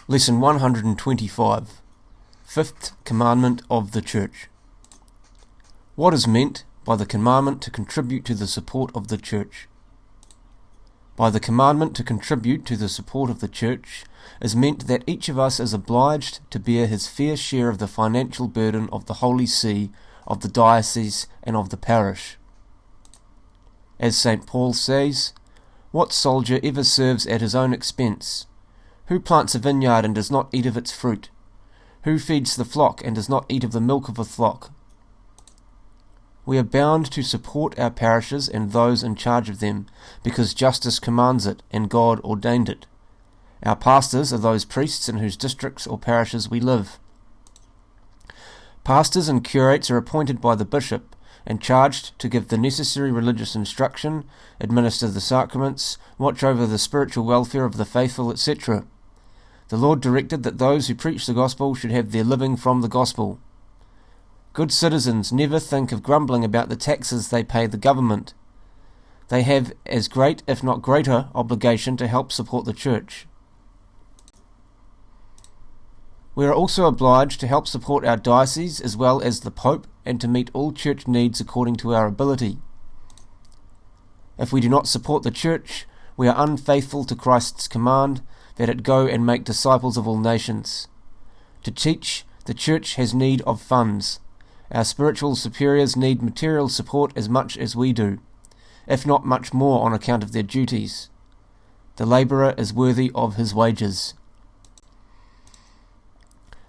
Lesson 125. Fifth Commandment of the Church. What is meant by the commandment to contribute to the support of the Church? By the commandment to contribute to the support of the Church is meant that each of us is obliged to bear his fair share of the financial burden of the Holy See, of the diocese, and of the parish. As St. Paul says, "What soldier ever serves at his own expense? Who plants a vineyard and does not eat of its fruit? Who feeds the flock and does not eat of the milk of a flock?" We are bound to support our parishes and those in charge of them, because justice commands it and God ordained it. Our pastors are those priests in whose districts or parishes we live. Pastors and curates are appointed by the bishop and charged to give the necessary religious instruction, administer the sacraments, watch over the spiritual welfare of the faithful, etc. The Lord directed that those who preach the gospel should have their living from the gospel. Good citizens never think of grumbling about the taxes they pay the government. They have as great, if not greater, obligation to help support the Church. We are also obliged to help support our diocese as well as the Pope and to meet all Church needs according to our ability. If we do not support the Church, we are unfaithful to Christ's command that it go and make disciples of all nations. To teach, the Church has need of funds. Our spiritual superiors need material support as much as we do, if not much more on account of their duties. The labourer is worthy of his wages.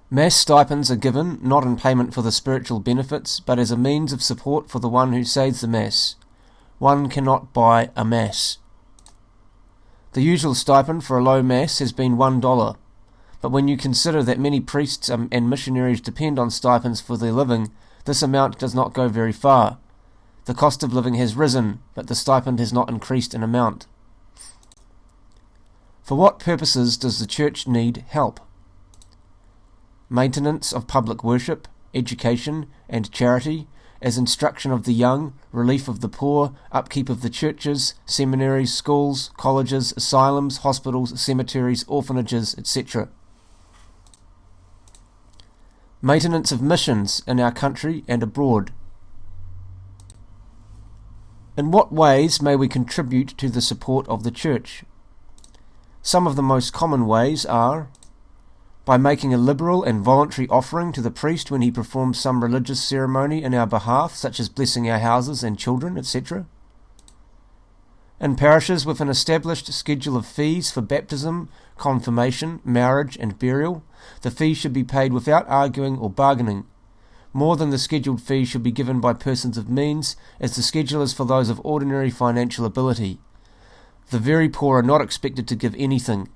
Mass stipends are given not in payment for the spiritual benefits, but as a means of support for the one who says the Mass. One cannot buy a Mass. The usual stipend for a low Mass has been $1, but when you consider that many priests and missionaries depend on stipends for their living, this amount does not go very far. The cost of living has risen, but the stipend has not increased in amount. For what purposes does the Church need help? Maintenance of public worship, education and charity, as instruction of the young, relief of the poor, upkeep of the churches, seminaries, schools, colleges, asylums, hospitals, cemeteries, orphanages, etc. Maintenance of missions in our country and abroad. In what ways may we contribute to the support of the Church? Some of the most common ways are by making a liberal and voluntary offering to the priest when he performs some religious ceremony in our behalf, such as blessing our houses and children, etc. In parishes with an established schedule of fees for baptism, confirmation, marriage and burial, the fee should be paid without arguing or bargaining. More than the scheduled fee should be given by persons of means, as the schedule is for those of ordinary financial ability. The very poor are not expected to give anything.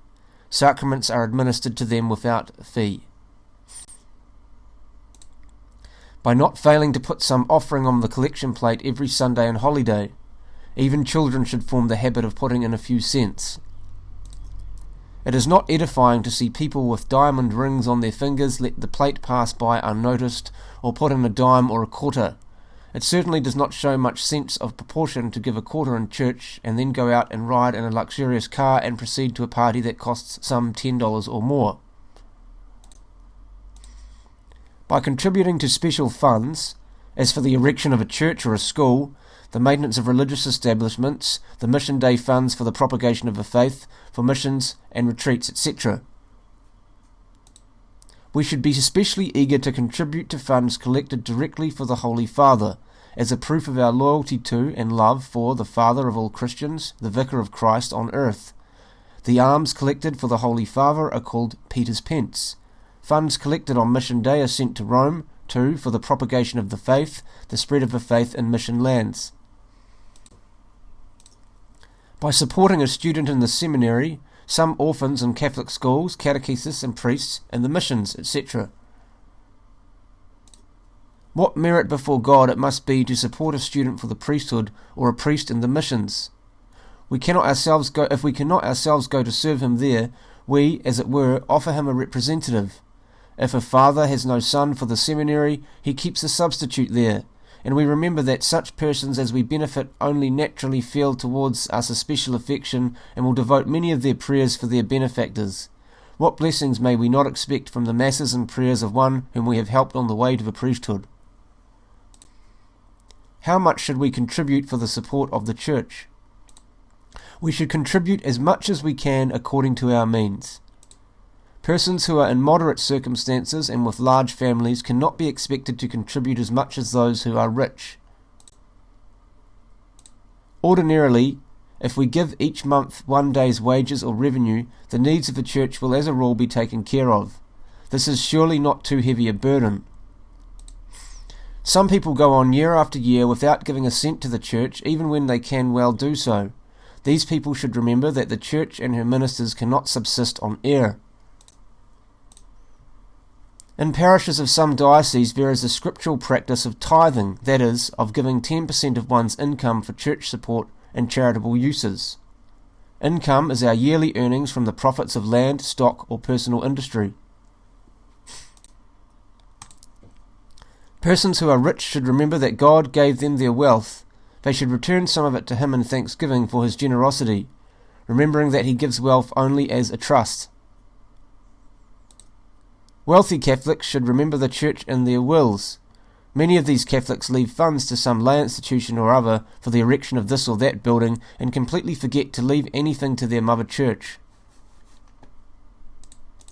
Sacraments are administered to them without fee. By not failing to put some offering on the collection plate every Sunday and holiday. Even children should form the habit of putting in a few cents. It is not edifying to see people with diamond rings on their fingers let the plate pass by unnoticed, or put in a dime or a quarter. It certainly does not show much sense of proportion to give a quarter in church and then go out and ride in a luxurious car and proceed to a party that costs some $10 or more. By contributing to special funds, as for the erection of a church or a school, the maintenance of religious establishments, the mission day funds for the propagation of the faith, for missions and retreats, etc. We should be especially eager to contribute to funds collected directly for the Holy Father, as a proof of our loyalty to and love for the Father of all Christians, the Vicar of Christ on earth. The alms collected for the Holy Father are called Peter's Pence. Funds collected on Mission Day are sent to Rome, too, for the propagation of the faith, the spread of the faith in mission lands. By supporting a student in the seminary, some orphans in Catholic schools, catechists and priests, and the missions, etc. What merit before God it must be to support a student for the priesthood or a priest in the missions. If we cannot ourselves go to serve him there, we, as it were, offer him a representative. If a father has no son for the seminary, he keeps a substitute there, and we remember that such persons as we benefit only naturally feel towards us a special affection and will devote many of their prayers for their benefactors. What blessings may we not expect from the masses and prayers of one whom we have helped on the way to the priesthood? How much should we contribute for the support of the Church? We should contribute as much as we can according to our means. Persons who are in moderate circumstances and with large families cannot be expected to contribute as much as those who are rich. Ordinarily, if we give each month 1 day's wages or revenue, the needs of the Church will as a rule be taken care of. This is surely not too heavy a burden. Some people go on year after year without giving a cent to the Church, even when they can well do so. These people should remember that the Church and her ministers cannot subsist on air. In parishes of some dioceses there is a scriptural practice of tithing, that is, of giving 10% of one's income for church support and charitable uses. Income is our yearly earnings from the profits of land, stock, or personal industry. Persons who are rich should remember that God gave them their wealth. They should return some of it to Him in thanksgiving for His generosity, remembering that He gives wealth only as a trust. Wealthy Catholics should remember the Church in their wills. Many of these Catholics leave funds to some lay institution or other for the erection of this or that building and completely forget to leave anything to their mother church.